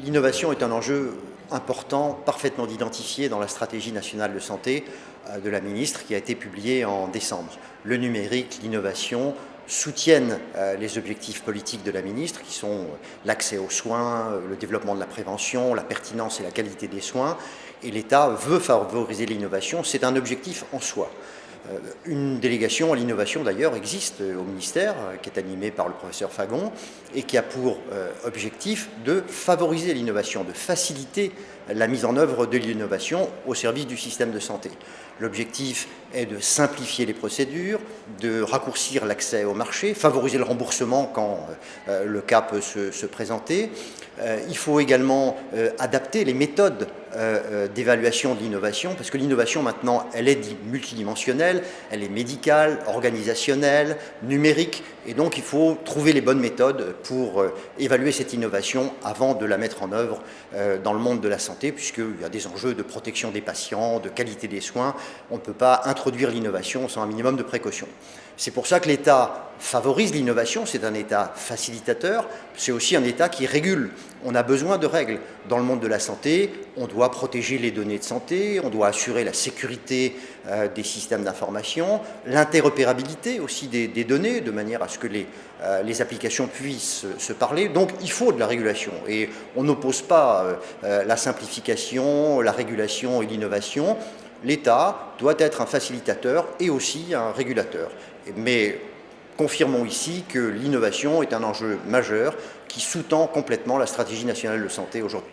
L'innovation est un enjeu important, parfaitement identifié dans la stratégie nationale de santé de la ministre qui a été publiée en décembre. Le numérique, l'innovation soutiennent les objectifs politiques de la ministre qui sont l'accès aux soins, le développement de la prévention, la pertinence et la qualité des soins. Et l'État veut favoriser l'innovation, c'est un objectif en soi. Une délégation à l'innovation d'ailleurs existe au ministère, qui est animée par le professeur Fagon et qui a pour objectif de favoriser l'innovation, de faciliter la mise en œuvre de l'innovation au service du système de santé. L'objectif est de simplifier les procédures, de raccourcir l'accès au marché, favoriser le remboursement quand le cas peut se présenter. Il faut également adapter les méthodes d'évaluation de l'innovation, parce que l'innovation maintenant, elle est multidimensionnelle, elle est médicale, organisationnelle, numérique, et donc il faut trouver les bonnes méthodes pour évaluer cette innovation avant de la mettre en œuvre dans le monde de la santé, puisqu'il y a des enjeux de protection des patients, de qualité des soins. On ne peut pas introduire l'innovation sans un minimum de précaution. C'est pour ça que l'État favorise l'innovation, c'est un État facilitateur, c'est aussi un État qui régule. On a besoin de règles. Dans le monde de la santé, on doit protéger les données de santé, on doit assurer la sécurité des systèmes d'information, l'interopérabilité aussi des données, de manière à ce que les applications puissent se parler. Donc il faut de la régulation et on n'oppose pas la simplification, la régulation et l'innovation. L'État doit être un facilitateur et aussi un régulateur. Mais confirmons ici que l'innovation est un enjeu majeur qui sous-tend complètement la stratégie nationale de santé aujourd'hui.